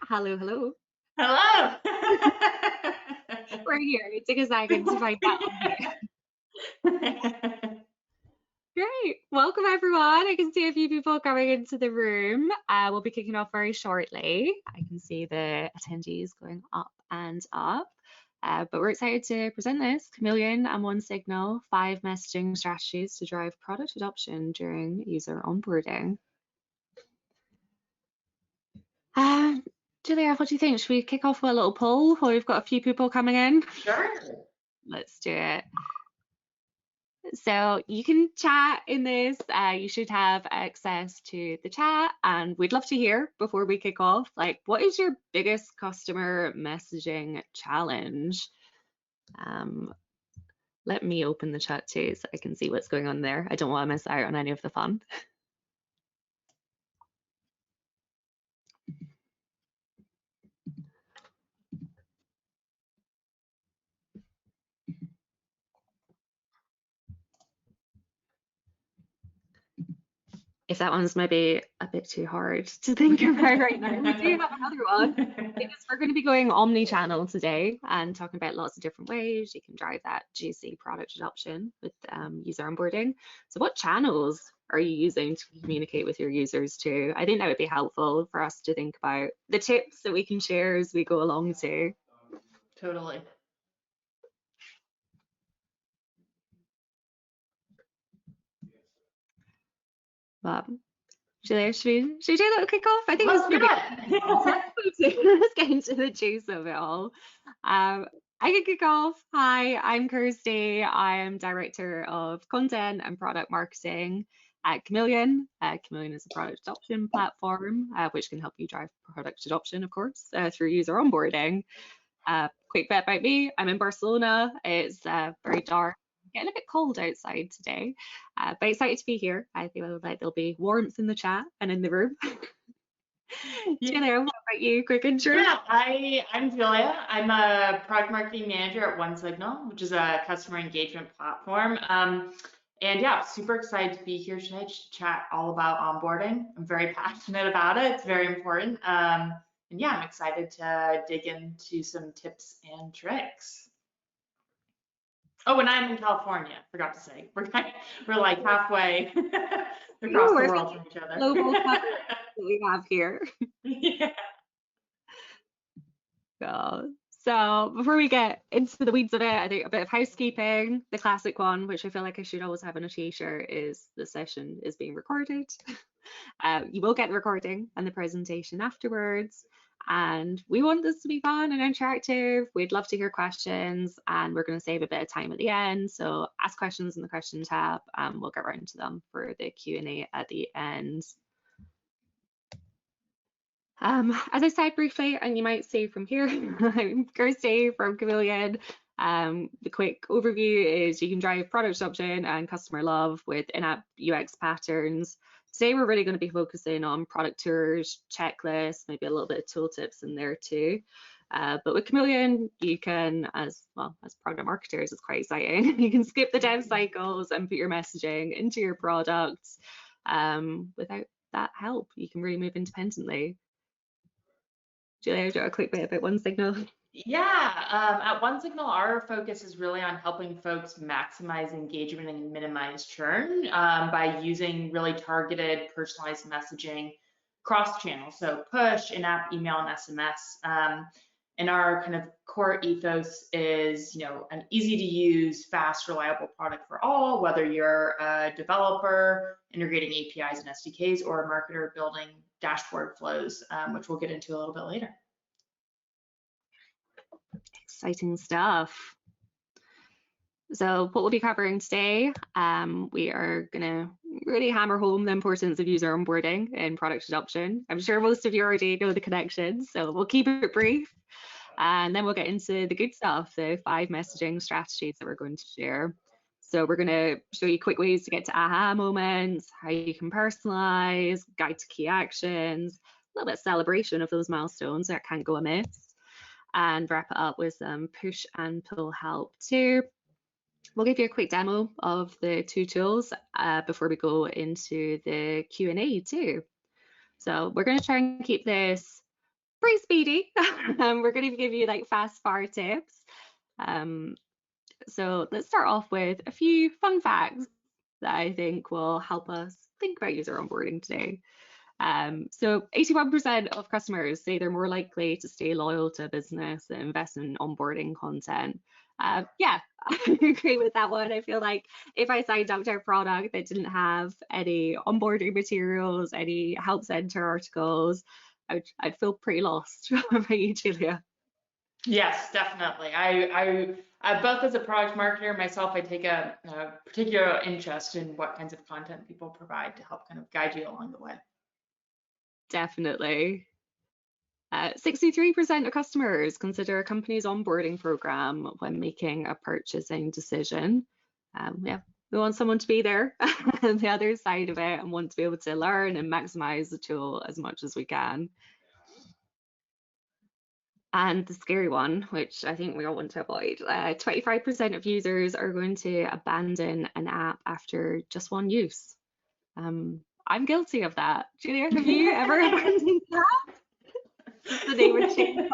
Hello, hello. Hello. We're here. It took a second to find that on here. Great. Welcome, everyone. I can see a few people coming into the room. We'll be kicking off very shortly. I can see the attendees going up and up. But we're excited to present this, Chameleon and OneSignal, 5 messaging strategies to drive product adoption during user onboarding. Julia, what do you think? Should we kick off with a little poll while we've got a few people coming in? Sure. Let's do it. So you can chat in this. You should have access to the chat, and we'd love to hear before we kick off, like, what is your biggest customer messaging challenge? Let me open the chat too so I can see what's going on there. I don't want to miss out on any of the fun. If that one's maybe a bit too hard to think about right now, we do have another one, because we're going to be going omni-channel today and talking about lots of different ways you can drive that juicy product adoption with user onboarding. So what channels are you using to communicate with your users too? I think that would be helpful for us to think about the tips that we can share as we go along too. Totally. Julia, should we do a little kickoff? I think Let's do it. Let's get into the juice of it all. I can kick off. Hi, I'm Kirsty. I am Director of Content and Product Marketing at Chameleon. Chameleon is a product adoption platform which can help you drive product adoption, of course, through user onboarding. Quick bit about me, I'm in Barcelona. It's very dark. Getting a bit cold outside today, but excited to be here. I feel like there'll be warmth in the chat and in the room. Julia, what about you? Quick intro. Yeah, I'm Julia. I'm a product marketing manager at OneSignal, which is a customer engagement platform. And yeah, super excited to be here today to chat all about onboarding. I'm very passionate about it. It's very important. And yeah, I'm excited to dig into some tips and tricks. Oh, and I'm in California. Forgot to say, we're like halfway across the world from each other. Global coverage that we have here. Yeah. So before we get into the weeds of it, I think a bit of housekeeping. The classic one, which I feel like I should always have on a t-shirt, is the session is being recorded. You will get the recording and the presentation afterwards. And we want this to be fun and interactive. We'd love to hear questions, and we're going to save a bit of time at the end. So ask questions in the question tab, and we'll get around to them for the Q&A at the end. As I said briefly, and you might see from here, I'm Kirsty from Chameleon. The quick overview is you can drive product adoption and customer love with in-app UX patterns. Today, we're really going to be focusing on product tours, checklists, maybe a little bit of tooltips in there too. But with Chameleon, you can, as product marketers, it's quite exciting. You can skip the dev cycles and put your messaging into your products. Without that help, you can really move independently. Julia, do a quick bit about OneSignal. Yeah, at OneSignal, our focus is really on helping folks maximize engagement and minimize churn by using really targeted, personalized messaging across channels. So push, in-app, email, and SMS. And our kind of core ethos is, an easy to use, fast, reliable product for all, whether you're a developer integrating APIs and SDKs or a marketer building dashboard flows, which we'll get into a little bit later. Exciting stuff. So what we'll be covering today, we are going to really hammer home the importance of user onboarding in product adoption. I'm sure most of you already know the connections, so we'll keep it brief. And then we'll get into the good stuff, the 5 messaging strategies that we're going to share. So we're going to show you quick ways to get to aha moments, how you can personalize, guide to key actions, a little bit of celebration of those milestones that can't go amiss, and wrap it up with some push and pull help too. We'll give you a quick demo of the 2 tools before we go into the Q&A too. So we're going to try and keep this pretty speedy. We're going to give you like fast fire tips. So let's start off with a few fun facts that I think will help us think about user onboarding today. So 81% of customers say they're more likely to stay loyal to a business and invest in onboarding content. Yeah, I agree with that one. I feel like if I signed up to a product that didn't have any onboarding materials, any help center articles, I'd feel pretty lost. How about you, Julia? Yes, definitely. I both as a product marketer myself, I take a particular interest in what kinds of content people provide to help kind of guide you along the way. Definitely. 63% of customers consider a company's onboarding program when making a purchasing decision. Yeah, we want someone to be there on the other side of it and want to be able to learn and maximize the tool as much as we can. And the scary one, which I think we all want to avoid, 25% of users are going to abandon an app after just one use. I'm guilty of that. Julia, have you ever abandoned an app? The name would change.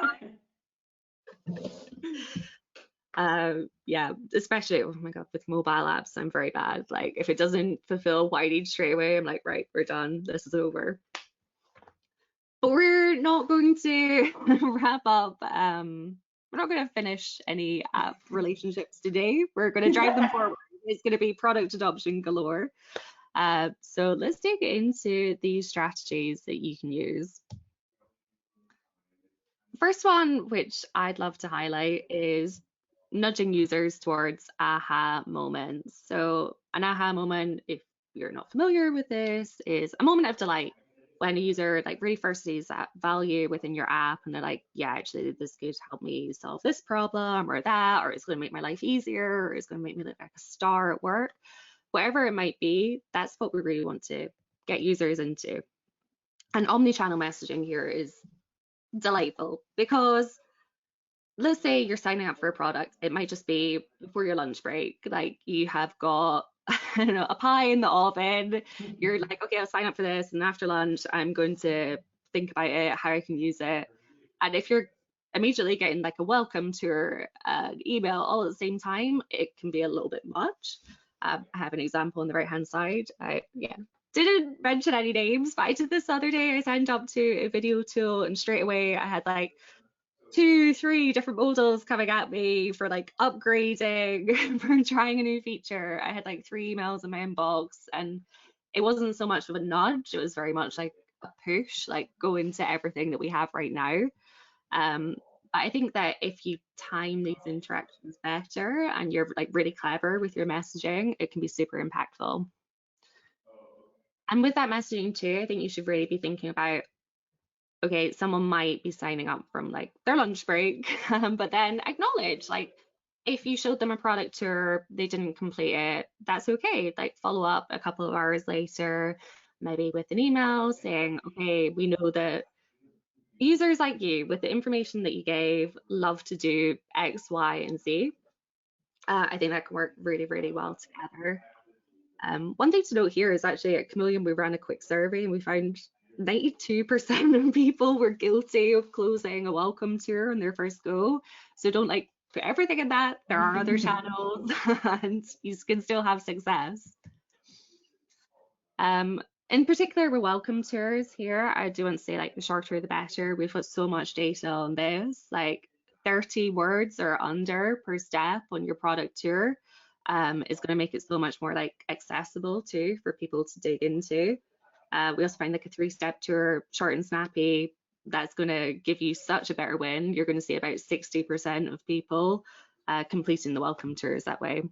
Yeah, especially, oh my God, with mobile apps, I'm very bad. Like if it doesn't fulfill what I need straight away, I'm like, right, we're done. This is over. But we're not going to wrap up. We're not going to finish any app relationships today. We're going to drive them forward. It's going to be product adoption galore. So let's dig into these strategies that you can use. First one, which I'd love to highlight, is nudging users towards aha moments. So an aha moment, if you're not familiar with this, is a moment of delight when a user like really first sees that value within your app and they're like, yeah, actually this could help me solve this problem or that, or it's going to make my life easier, or it's going to make me look like a star at work. Whatever it might be, that's what we really want to get users into. And omni-channel messaging here is delightful because let's say you're signing up for a product, it might just be before your lunch break, like you have got I don't know, a pie in the oven, you're like, okay, I'll sign up for this, and after lunch I'm going to think about it, how I can use it. And if you're immediately getting like a welcome to an email all at the same time, it can be a little bit much. I have an example on the right hand side. Yeah, didn't mention any names, but I did this the other day. I signed up to a video tool and straight away I had like 2, 3 different modals coming at me for like upgrading, for trying a new feature. I had like 3 emails in my inbox, and it wasn't so much of a nudge, it was very much like a push, like go into everything that we have right now. But I think that if you time these interactions better and you're like really clever with your messaging, it can be super impactful. And with that messaging too, I think you should really be thinking about, okay, someone might be signing up from like their lunch break, but then acknowledge, like, if you showed them a product tour, they didn't complete it, that's okay. Like, follow up a couple of hours later, maybe with an email saying, okay, we know that users like you, with the information that you gave, love to do X, Y, and Z. I think that can work really, really well together. One thing to note here is actually at Chameleon, we ran a quick survey and we found 92% of people were guilty of closing a welcome tour on their first go. So don't like put everything in that. There are other channels and you can still have success. In particular with welcome tours here, I do want to say like the shorter the better. We've got so much data on this, like 30 words or under per step on your product tour. Is going to make it so much more like accessible too for people to dig into. We also find like a 3-step tour, short and snappy, that's going to give you such a better win. You're going to see about 60% of people completing the welcome tours that way.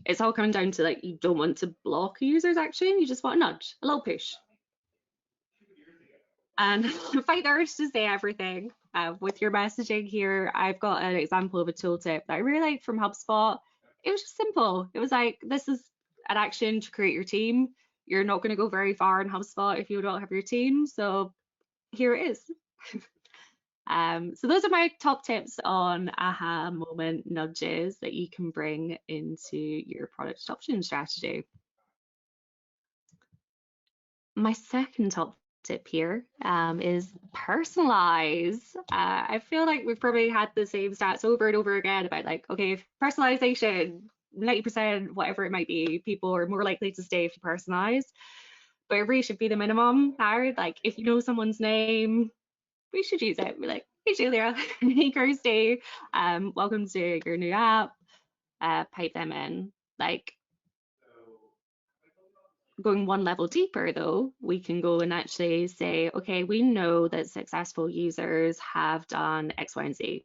It's all coming down to like, you don't want to block a user's action, you just want a nudge, a little push. And fight the urge to say everything. With your messaging here, I've got an example of a tooltip that I really liked from HubSpot. It was just simple. It was like, this is an action to create your team. You're not going to go very far in HubSpot if you don't have your team. So here it is. So those are my top tips on aha moment nudges that you can bring into your product adoption strategy. My second top tip here is personalize. I feel like we've probably had the same stats over and over again about like, okay, personalization, 90%, whatever it might be, people are more likely to stay if you personalize. But it really should be the minimum now. Like if you know someone's name, we should use it. Be like, hey Julia, hey Kirsty, welcome to your new app. Pipe them in. Like going one level deeper though, we can go and actually say, okay, we know that successful users have done X, Y, and Z.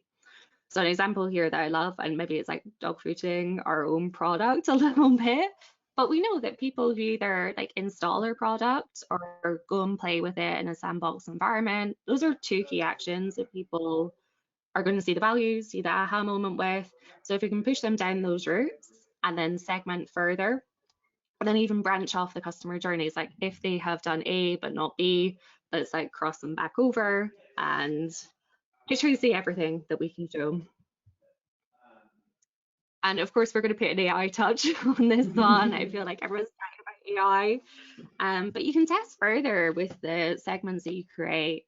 So an example here that I love, and maybe it's like dogfooding our own product a little bit, but we know that people who either like install our product or go and play with it in a sandbox environment, those are two key actions that people are going to see the value, see the aha moment with. So if we can push them down those routes and then segment further, and then even branch off the customer journeys, like if they have done A but not B, let's like cross them back over and make sure you see everything that we can show. And of course, we're going to put an AI touch on this one. I feel like everyone's talking about AI, but you can test further with the segments that you create.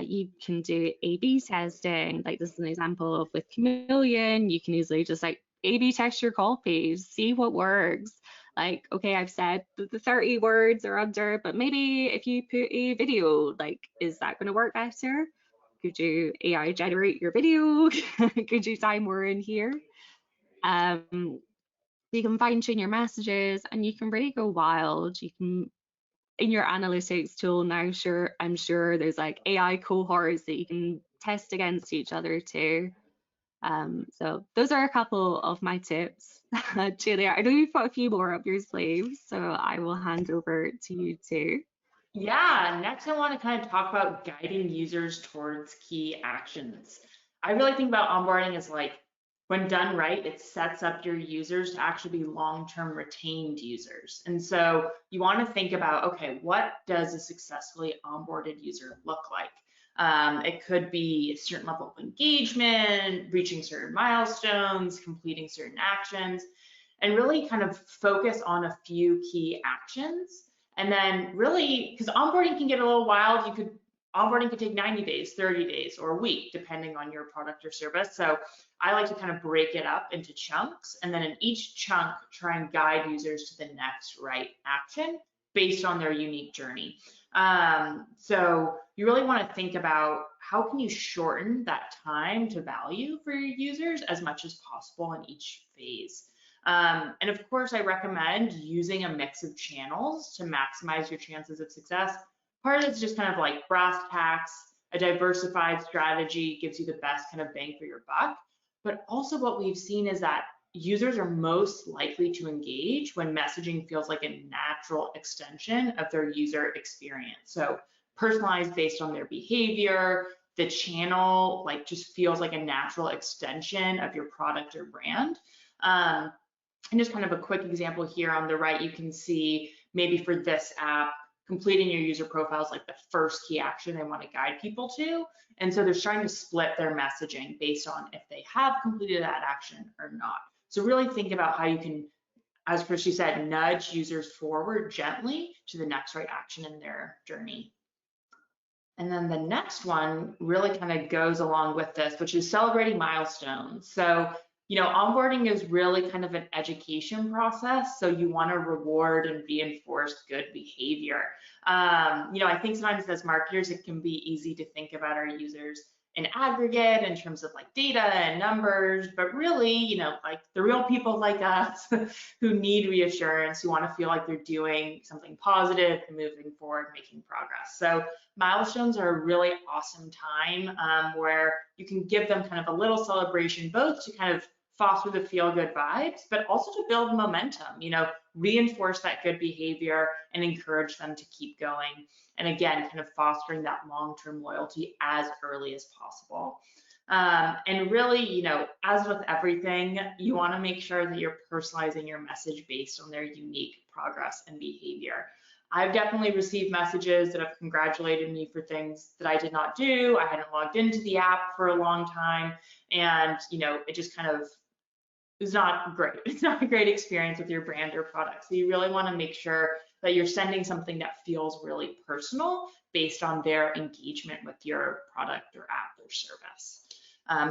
You can do A/B testing. Like this is an example of with Chameleon. You can easily just like A/B test your copies, see what works. Like, okay, I've said that the 30 words are under, but maybe if you put a video, like, is that going to work better? Could you AI generate your video? Could you tie more in here? You can fine tune your messages and you can really go wild. You can in your analytics tool now, I'm sure there's like AI cohorts that you can test against each other too. So those are a couple of my tips. Julia, I know you've got a few more up your sleeves, so I will hand over to you too. Yeah, next I want to kind of talk about guiding users towards key actions. I really think about onboarding as like, when done right, it sets up your users to actually be long-term retained users. And so you want to think about, okay, what does a successfully onboarded user look like? It could be a certain level of engagement, reaching certain milestones, completing certain actions, and really kind of focus on a few key actions. And then really, because onboarding can get a little wild, onboarding could take 90 days, 30 days, or a week, depending on your product or service. So I like to kind of break it up into chunks, and then in each chunk, try and guide users to the next right action based on their unique journey. So you really want to think about how can you shorten that time to value for your users as much as possible in each phase. And of course, I recommend using a mix of channels to maximize your chances of success. Part of it's just kind of like brass tacks, a diversified strategy gives you the best kind of bang for your buck. But also what we've seen is that users are most likely to engage when messaging feels like a natural extension of their user experience. So personalized based on their behavior, the channel like just feels like a natural extension of your product or brand. And just kind of a quick example here on the right, you can see maybe for this app, completing your user profile is like the first key action they want to guide people to. And so they're trying to split their messaging based on if they have completed that action or not. So really think about how you can, as Kirsty said, nudge users forward gently to the next right action in their journey. And then the next one really kind of goes along with this, which is celebrating milestones. So onboarding is really kind of an education process. So you want to reward and reinforce good behavior. I think sometimes as marketers, it can be easy to think about our users in aggregate in terms of like data and numbers, but really, like the real people like us who need reassurance, who want to feel like they're doing something positive and moving forward, making progress. So milestones are a really awesome time where you can give them kind of a little celebration, both to kind of foster the feel-good vibes, but also to build momentum, reinforce that good behavior and encourage them to keep going. And again, kind of fostering that long-term loyalty as early as possible. And really, as with everything, you want to make sure that you're personalizing your message based on their unique progress and behavior. I've definitely received messages that have congratulated me for things that I did not do. I hadn't logged into the app for a long time. And, it just kind of is not great. It's not a great experience with your brand or product. So you really want to make sure that you're sending something that feels really personal based on their engagement with your product or app or service.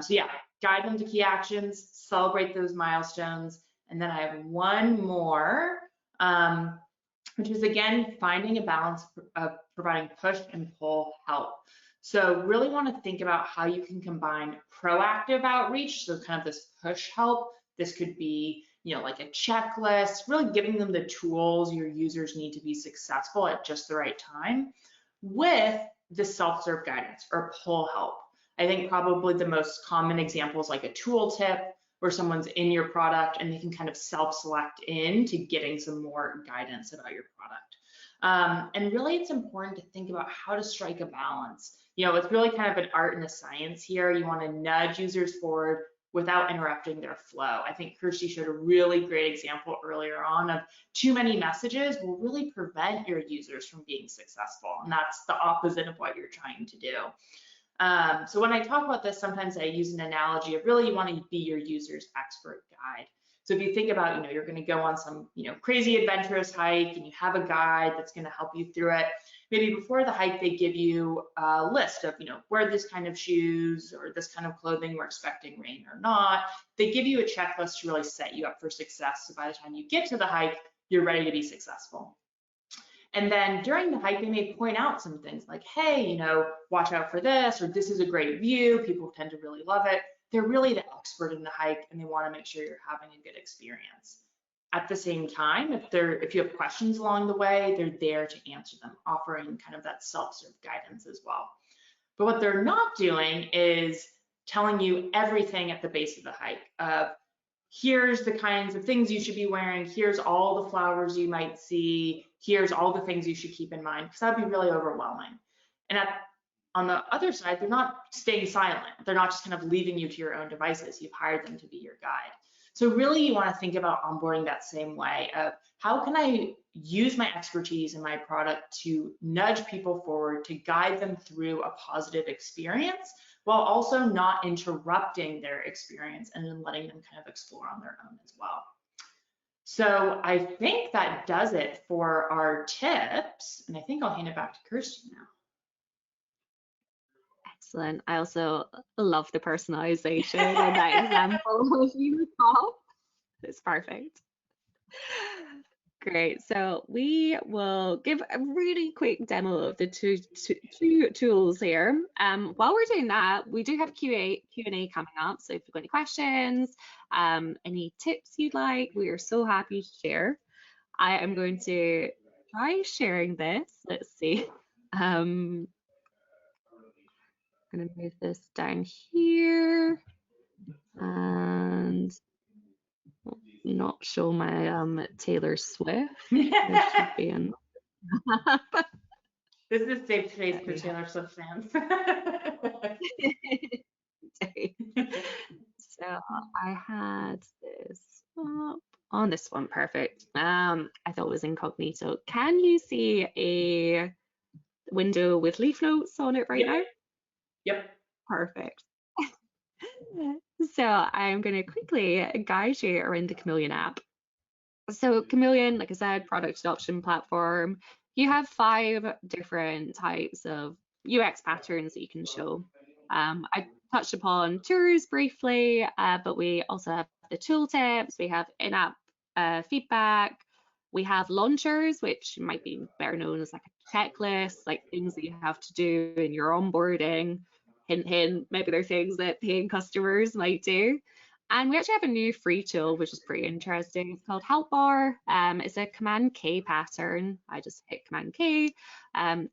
So yeah, guide them to key actions, celebrate those milestones. And then I have one more, which is again, finding a balance of providing push and pull help. So really want to think about how you can combine proactive outreach, so kind of this push help. This could be, like a checklist, really giving them the tools your users need to be successful at just the right time, with the self-serve guidance or pull help. I think probably the most common example is like a tooltip where someone's in your product and they can kind of self-select into getting some more guidance about your product. And really it's important to think about how to strike a balance. It's really kind of an art and a science here. You want to nudge users forward without interrupting their flow. I think Kirsty showed a really great example earlier on of too many messages will really prevent your users from being successful. And that's the opposite of what you're trying to do. So when I talk about this, sometimes I use an analogy of really you want to be your user's expert guide. So if you think about, you're going to go on some, crazy adventurous hike and you have a guide that's going to help you through it. Maybe before the hike, they give you a list of, wear this kind of shoes or this kind of clothing, we're expecting rain or not. They give you a checklist to really set you up for success. So by the time you get to the hike, you're ready to be successful. And then during the hike, they may point out some things like, hey, watch out for this, or this is a great view. People tend to really love it. They're really the expert in the hike and they want to make sure you're having a good experience. At the same time, if you have questions along the way, they're there to answer them, offering kind of that self-serve guidance as well. But what they're not doing is telling you everything at the base of the hike. Here's the kinds of things you should be wearing. Here's all the flowers you might see. Here's all the things you should keep in mind, because that'd be really overwhelming. And on the other side, they're not staying silent. They're not just kind of leaving you to your own devices. You've hired them to be your guide. So really you want to think about onboarding that same way of how can I use my expertise in my product to nudge people forward, to guide them through a positive experience, while also not interrupting their experience and then letting them kind of explore on their own as well. So I think that does it for our tips. And I think I'll hand it back to Kirsty now. Excellent. I also love the personalization and that example of you top. It's perfect. Great. So we will give a really quick demo of the two tools here. While we're doing that, we do have Q&A coming up. So if you've got any questions, any tips you'd like, we are so happy to share. I am going to try sharing this. Let's see. I'm going to move this down here and not show my Taylor Swift. There should be an This is a safe space for Taylor Swift fans. So I had this up on this one. Perfect. I thought it was incognito. Can you see a window with leaf notes on it right now? Yep. Perfect. So I'm going to quickly guide you around the Chameleon app. So Chameleon, like I said, product adoption platform. You have 5 different types of UX patterns that you can show. I touched upon tours briefly, but we also have the tooltips, we have in-app feedback, we have launchers, which might be better known as like a checklist, like things that you have to do in your onboarding. Hint, hint, maybe they're things that paying customers might do. And we actually have a new free tool, which is pretty interesting. It's called Help Bar. It's a Command K pattern. I just hit Command K.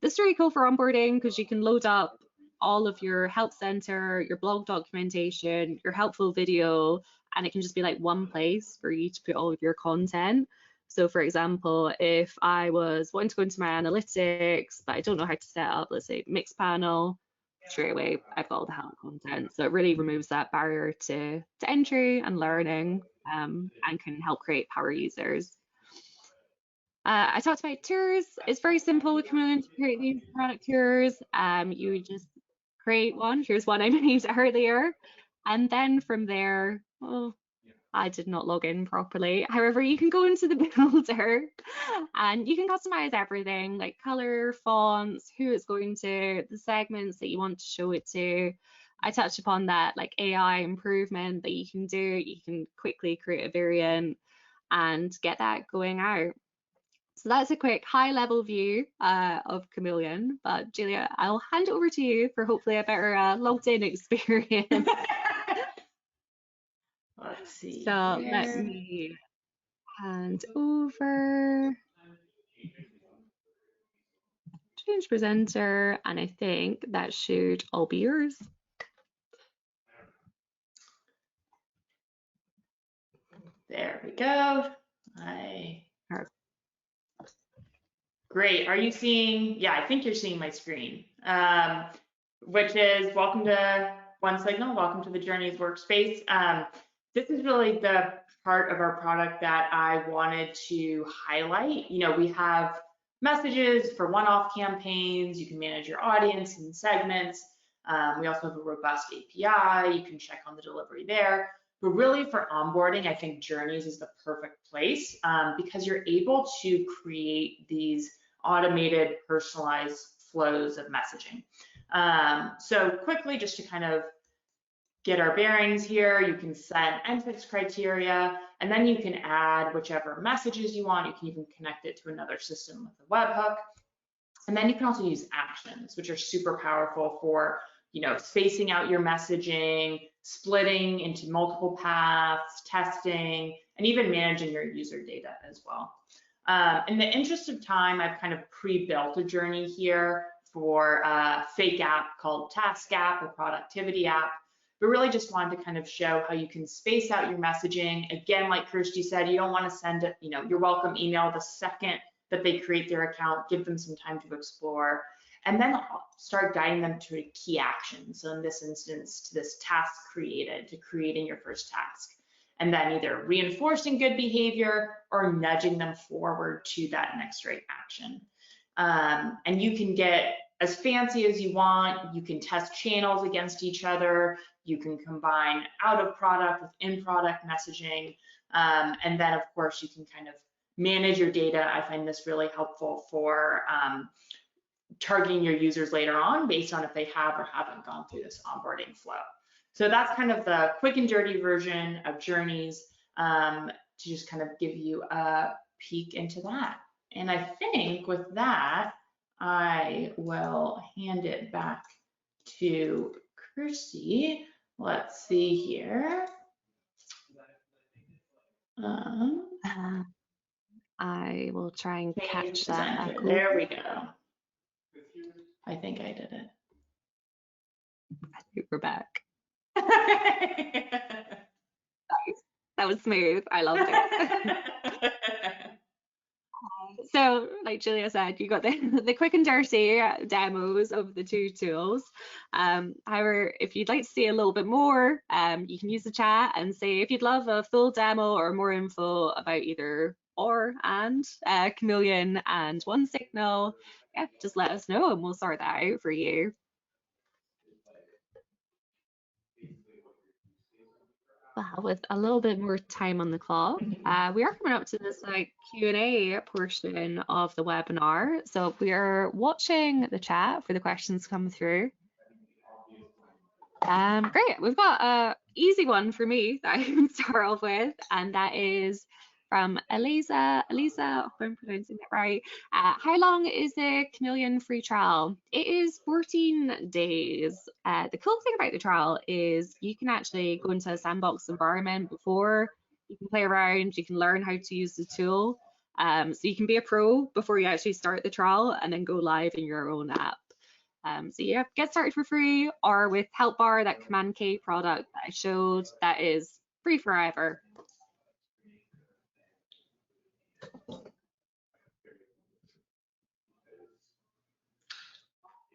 This is really cool for onboarding because you can load up all of your help center, your blog documentation, your helpful video, and it can just be like one place for you to put all of your content. So for example, if I was wanting to go into my analytics, but I don't know how to set up, let's say, Mixpanel, straight away I've got all the help content. So it really removes that barrier to entry and learning, and can help create power users. I talked about tours. It's very simple with Chameleon to create these product tours. You just create one. Here's one I made earlier, and then from there, I did not log in properly. However, you can go into the builder and you can customize everything like color, fonts, who it's going to, the segments that you want to show it to. I touched upon that like AI improvement that you can do. You can quickly create a variant and get that going out. So that's a quick high-level view of Chameleon. But Julia, I'll hand it over to you for hopefully a better logged-in experience. Let's see. So let me hand over, change presenter, and I think that should all be yours. There we go. Great. Are you seeing? Yeah, I think you're seeing my screen, which is welcome to OneSignal. Welcome to the Journeys workspace. This is really the part of our product that I wanted to highlight. You know, we have messages for one-off campaigns. You can manage your audience and segments. We also have a robust API. You can check on the delivery there. But really for onboarding, I think Journeys is the perfect place because you're able to create these automated, personalized flows of messaging. So quickly, just to kind of get our bearings here, you can set entrance criteria, and then you can add whichever messages you want. You can even connect it to another system with a webhook. And then you can also use actions, which are super powerful for, you know, spacing out your messaging, splitting into multiple paths, testing, and even managing your user data as well. In the interest of time, I've kind of pre-built a journey here for a fake app called Task App, a productivity app, but really just wanted to kind of show how you can space out your messaging. Again, like Kirsty said, you don't want to send it, you know, your welcome email the second that they create their account, give them some time to explore, and then start guiding them to a key action. So in this instance, to this task created, to creating your first task, and then either reinforcing good behavior or nudging them forward to that next right action. And you can get as fancy as you want. You can test channels against each other. You can combine out of product with in product messaging. And then of course you can kind of manage your data. I find this really helpful for targeting your users later on based on if they have or haven't gone through this onboarding flow. So that's kind of the quick and dirty version of Journeys to just kind of give you a peek into that. And I think with that, I will hand it back to Kirsty. Let's see here. I will try and catch that echo. There we go. I think I did it. I think we're back. Nice. That was smooth. I loved it. So, like Julia said, you got the quick and dirty demos of the two tools. However, if you'd like to see a little bit more, you can use the chat and say if you'd love a full demo or more info about either and Chameleon and OneSignal. Yeah, just let us know and we'll sort that out for you. Well, with a little bit more time on the clock, we are coming up to this like Q&A portion of the webinar. So we are watching the chat for the questions come through. Great, we've got an easy one for me that I can start off with, and that is from Elisa, I hope I'm pronouncing that right. How long is the Chameleon free trial? It is 14 days. The cool thing about the trial is you can actually go into a sandbox environment before, you can play around, you can learn how to use the tool. So you can be a pro before you actually start the trial and then go live in your own app. So yeah, get started for free, or with Help Bar, that Command K product that I showed, that is free forever.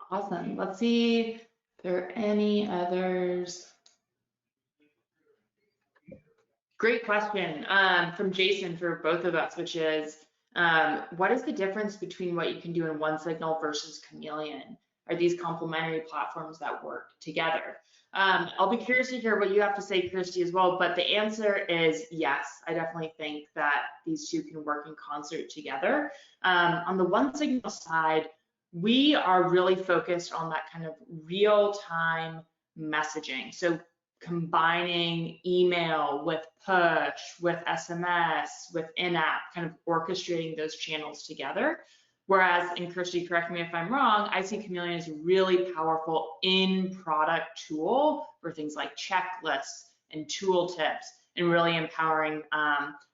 Awesome. Let's see if there are any others. Great question from Jason for both of us, which is, what is the difference between what you can do in OneSignal versus Chameleon? are these complementary platforms that work together? I'll be curious to hear what you have to say, Kirsty, as well, but the answer is yes. I definitely think that these two can work in concert together. On the OneSignal side, we are really focused on that kind of real-time messaging. So combining email with push, with SMS, with in-app, kind of orchestrating those channels together. Whereas, and Kirsty, correct me if I'm wrong, I see Chameleon as a really powerful in-product tool for things like checklists and tooltips, and really empowering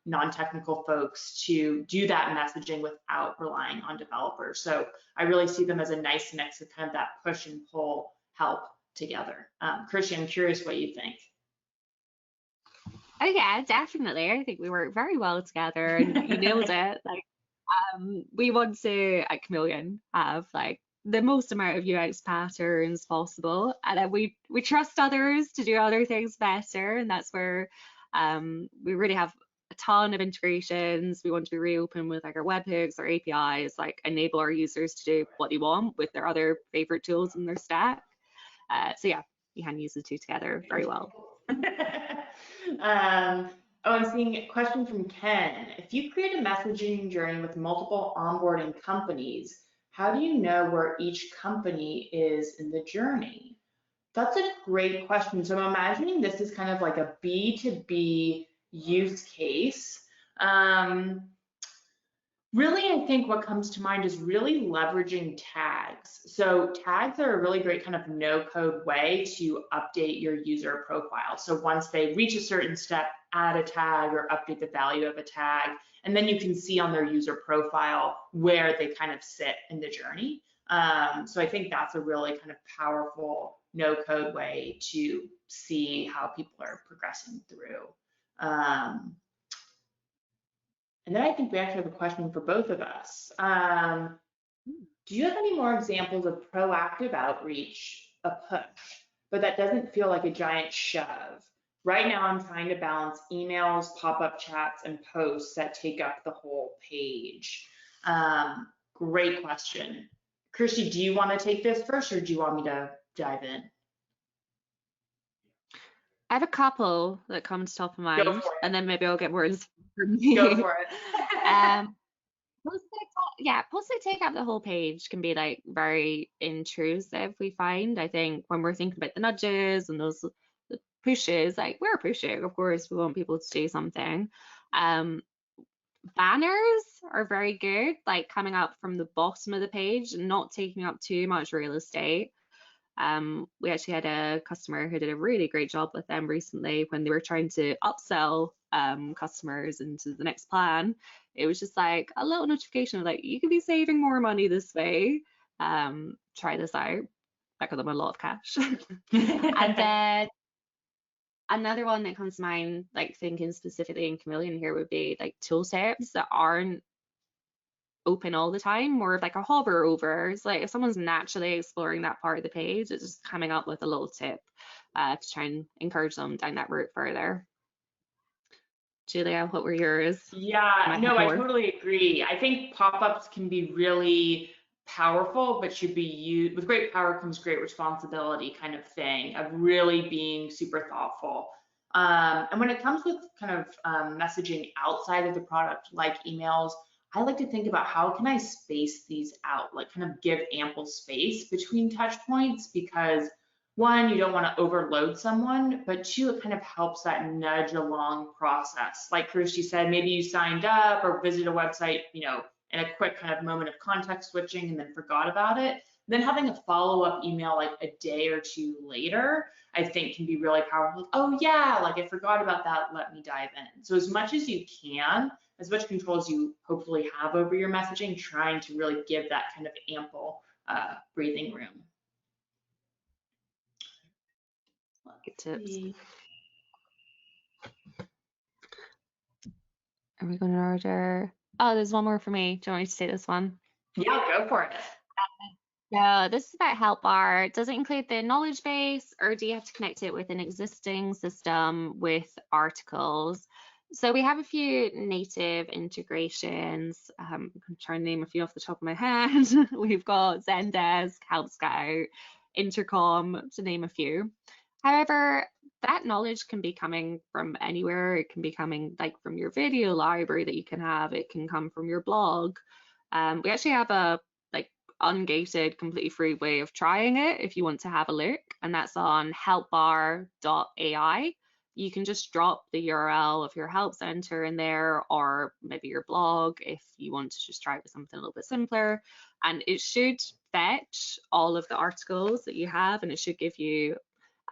non-technical folks to do that messaging without relying on developers. So I really see them as a nice mix of kind of that push and pull help together. Kirsty, I'm curious what you think. Oh yeah, definitely. I think we work very well together, and you nailed it. Like, we want to at Chameleon have like the most amount of UX patterns possible, and then we trust others to do other things better, and that's where we really have a ton of integrations. We want to be really open with like our webhooks, our APIs, like enable our users to do what they want with their other favorite tools in their stack. So yeah, you can use the two together very well. I'm seeing a question from Ken. If you create a messaging journey with multiple onboarding companies, how do you know where each company is in the journey? That's a great question. So I'm imagining this is kind of like a B2B use case. Really, I think what comes to mind is really leveraging tags. So tags are a really great kind of no-code way to update your user profile. So once they reach a certain step, add a tag or update the value of a tag, and then you can see on their user profile where they kind of sit in the journey. So I think that's a really kind of powerful no-code way to see how people are progressing through. And then I think we actually have a question for both of us. Do you have any more examples of proactive outreach, a push, but that doesn't feel like a giant shove? Right now, I'm trying to balance emails, pop-up chats, and posts that take up the whole page. Great question. Kirsty, do you want to take this first, or do you want me to dive in? I have a couple that come to top of mind, and then maybe I'll get words from you. Go for it. Posts that take up the whole page can be like very intrusive, we find. I think when we're thinking about the nudges and those pushes, like we're pushing, of course, we want people to do something. Banners are very good, like coming up from the bottom of the page and not taking up too much real estate. We actually had a customer who did a really great job with them recently when they were trying to upsell customers into the next plan. It was just like a little notification of like, you could be saving more money this way. Try this out. That got them a lot of cash. And then another one that comes to mind, like thinking specifically in Chameleon here, would be like tooltips that aren't open all the time, more of like a hover over. It's like if someone's naturally exploring that part of the page, it's just coming up with a little tip to try and encourage them down that route further. Julia, what were yours? Yeah, no, I totally agree. I think pop-ups can be really powerful, but should be used with great power comes great responsibility kind of thing, of really being super thoughtful. And when it comes with kind of messaging outside of the product, like emails, I like to think about how can I space these out, like kind of give ample space between touch points, because one, you don't want to overload someone, but two, it kind of helps that nudge along process. Like Kirsty said, maybe you signed up or visited a website, you know, in a quick kind of moment of context switching and then forgot about it. Then having a follow-up email like a day or two later, I think can be really powerful. Like, oh yeah, like I forgot about that, let me dive in. So as much as you can, as much control as you hopefully have over your messaging, trying to really give that kind of ample breathing room. Good tips. Are we going to order? Oh, there's one more for me. Do you want me to say this one? Yeah, go for it. So this is about help bar. Does it include the knowledge base, or do you have to connect it with an existing system with articles? So we have a few native integrations. I'm trying to name a few off the top of my head. We've got Zendesk, Help Scout, Intercom, to name a few. However, that knowledge can be coming from anywhere. It can be coming like from your video library that you can have. It can come from your blog. We actually have a like ungated, completely free way of trying it if you want to have a look, and that's on helpbar.ai. You can just drop the URL of your help center in there, or maybe your blog if you want to just try it with something a little bit simpler. And it should fetch all of the articles that you have, and it should give you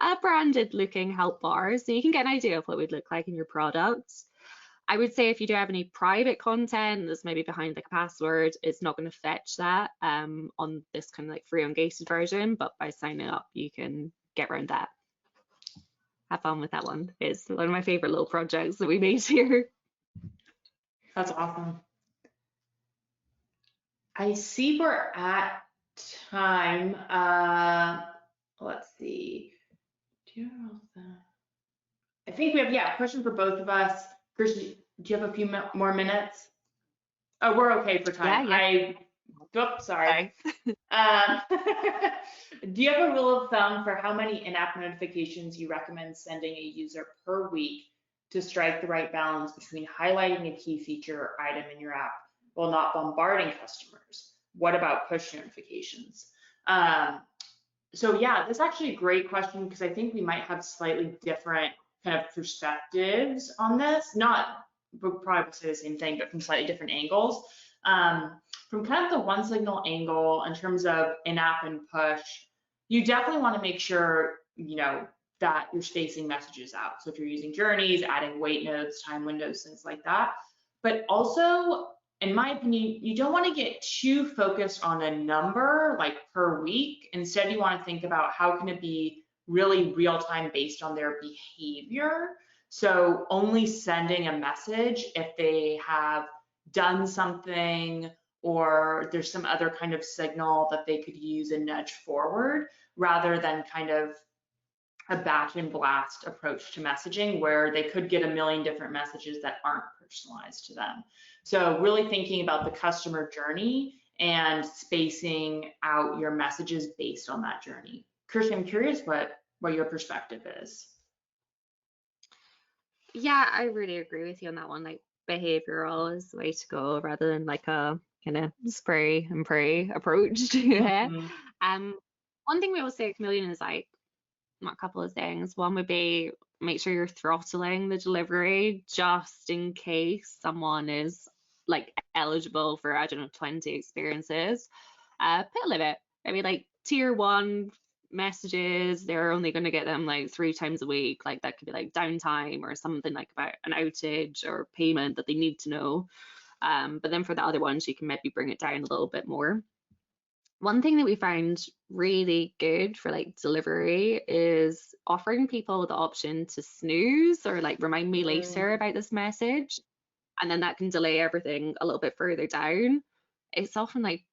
a branded looking help bar so you can get an idea of what it would look like in your products. I would say if you do have any private content that's maybe behind like a password, it's not going to fetch that on this kind of like free ungated version, but by signing up, you can get around that. Have fun with that one. It's one of my favorite little projects that we made here. That's awesome. I see we're at time. Let's see. Do you have I think we have, yeah, a question for both of us. Kirsty, do you have a few more minutes? Oh, we're okay for time. Yeah. Oops, sorry. Do you have a rule of thumb for how many in-app notifications you recommend sending a user per week to strike the right balance between highlighting a key feature or item in your app while not bombarding customers? What about push notifications? So yeah, that's actually a great question because I think we might have slightly different kind of perspectives on this. Not, we'll probably say the same thing, but from slightly different angles. From kind of the OneSignal angle in terms of in-app and push, you definitely want to make sure, you know, that you're spacing messages out. So if you're using journeys, adding wait notes, time windows, things like that. But also, in my opinion, you don't want to get too focused on a number like per week. Instead, you want to think about how can it be really real time based on their behavior. So only sending a message if they have done something or there's some other kind of signal that they could use and nudge forward, rather than kind of a batch and blast approach to messaging where they could get a million different messages that aren't personalized to them. So really thinking about the customer journey and spacing out your messages based on that journey. Kirsty, I'm curious what your perspective is. Yeah, I really agree with you on that one. Like behavioral is the way to go rather than like a kind of spray and pray approach to it. One thing we always say at Chameleon is like a couple of things. One would be make sure you're throttling the delivery just in case someone is like eligible for, I don't know, 20 experiences. Put a limit, maybe like tier 1 messages, they're only going to get them like 3 times a week. Like that could be like downtime or something like about an outage or payment that they need to know. But then for the other ones, you can maybe bring it down a little bit more. One thing that we found really good for like delivery is offering people the option to snooze or like remind me later about this message. And then that can delay everything a little bit further down. It's often like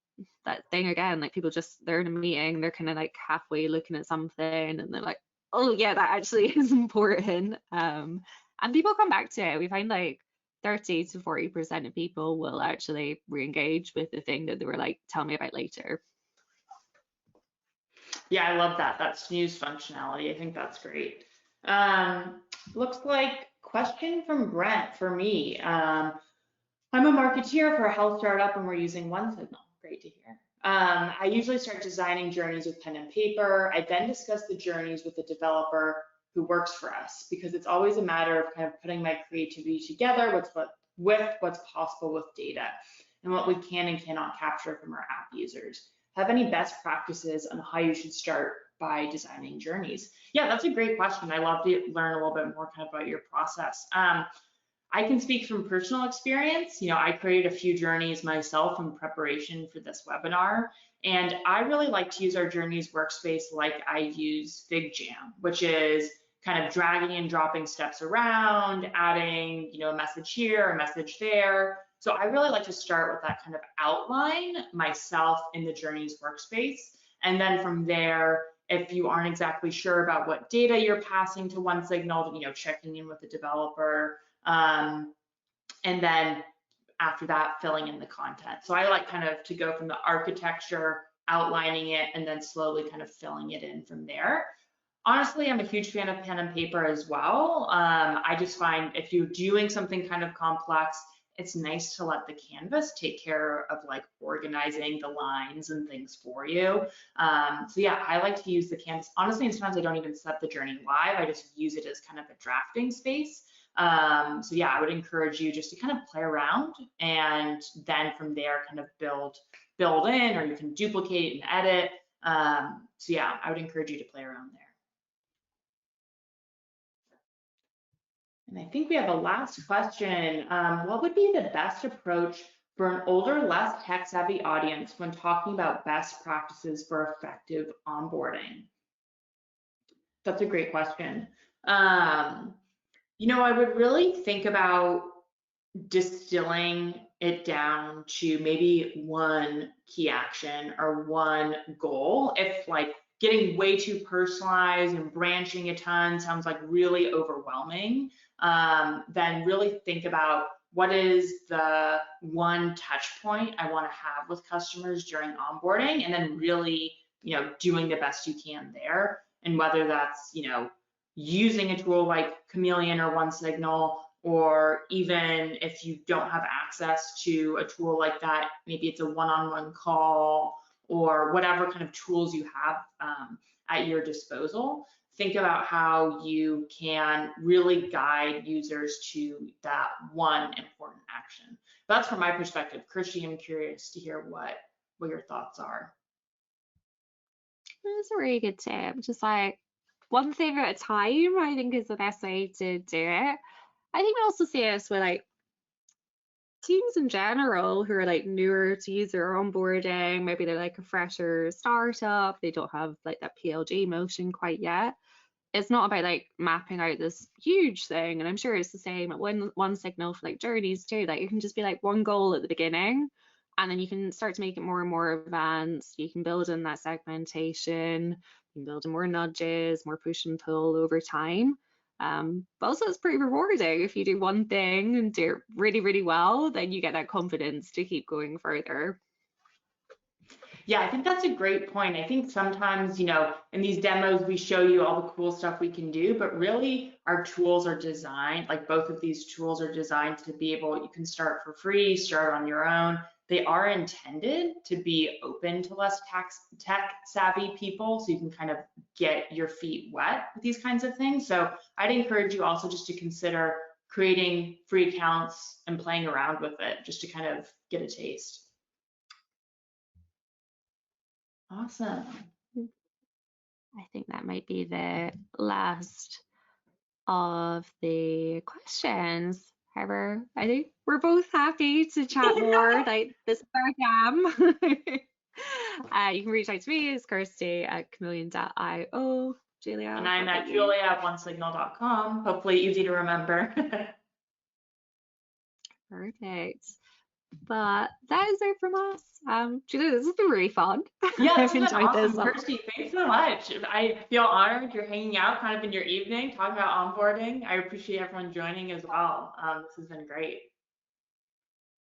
that thing again, like people just, they're in a meeting, they're kind of like halfway looking at something and they're like, oh yeah, that actually is important. And people come back to it. We find like 30 to 40% of people will actually re-engage with the thing that they were like, tell me about later. Yeah, I love that snooze functionality. I think that's great. Looks like question from Brent for me. I'm a marketeer for a health startup and we're using OneSignal. Great to hear. I usually start designing journeys with pen and paper. I then discuss the journeys with the developer who works for us because it's always a matter of kind of putting my creativity together with what's possible with data and what we can and cannot capture from our app users. Have any best practices on how you should start by designing journeys? Yeah, that's a great question. I love to learn a little bit more kind of about your process. I can speak from personal experience. You know, I created a few journeys myself in preparation for this webinar, and I really like to use our journeys workspace like I use FigJam, which is kind of dragging and dropping steps around, adding, you know, a message here, a message there. So I really like to start with that kind of outline myself in the journeys workspace. And then from there, if you aren't exactly sure about what data you're passing to OneSignal, you know, checking in with the developer, And then after that, filling in the content. So I like kind of to go from the architecture, outlining it, and then slowly kind of filling it in from there. Honestly, I'm a huge fan of pen and paper as well. I just find if you're doing something kind of complex, it's nice to let the canvas take care of like organizing the lines and things for you. So yeah, I like to use the canvas. Honestly, sometimes I don't even set the journey live. I just use it as kind of a drafting space. So yeah, I would encourage you just to kind of play around and then from there kind of build in, or you can duplicate and edit. So yeah, I would encourage you to play around there. And I think we have a last question. What would be the best approach for an older, less tech-savvy audience when talking about best practices for effective onboarding? That's a great question. I would really think about distilling it down to maybe one key action or one goal. If like getting way too personalized and branching a ton sounds like really overwhelming, then really think about what is the one touch point I want to have with customers during onboarding, and then really, doing the best you can there. And whether that's, using a tool like Chameleon or OneSignal, or even if you don't have access to a tool like that, maybe it's a one-on-one call or whatever kind of tools you have at your disposal. Think about how you can really guide users to that one important action. That's from my perspective. Kirsty, I'm curious to hear what your thoughts are. That's a really good tip. Just like one thing at a time, I think is the best way to do it. I think we also see this with like teams in general who are like newer to user onboarding. Maybe they're like a fresher startup. They don't have like that PLG motion quite yet. It's not about like mapping out this huge thing. And I'm sure it's the same at OneSignal for like journeys too. Like it can just be like one goal at the beginning, and then you can start to make it more and more advanced. You can build in that segmentation, you can build in more nudges, more push and pull over time. But also it's pretty rewarding if you do one thing and do it really, really well, then you get that confidence to keep going further. Yeah, I think that's a great point. I think sometimes, in these demos, we show you all the cool stuff we can do, but really our tools are designed, like both of these tools are designed to be able, you can start for free, start on your own. They are intended to be open to less tech savvy people, so you can kind of get your feet wet with these kinds of things. So I'd encourage you also just to consider creating free accounts and playing around with it just to kind of get a taste. Awesome. I think that might be the last of the questions. However, I think we're both happy to chat more. Like this is our jam. You can reach out to me as Kirsty at chameleon.io. Julia. And I'm at Julia at onesignal.com. Hopefully easy to remember. Perfect. But that is it from us. Julia, this has been really fun. Yeah, I've enjoyed awesome. this. Kirsty, thanks so much. I feel honored you're hanging out kind of in your evening, talking about onboarding. I appreciate everyone joining as well. This has been great.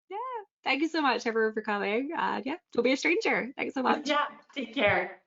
Yeah, thank you so much, everyone, for coming. Yeah, don't be a stranger. Thanks so much. Yeah, take care.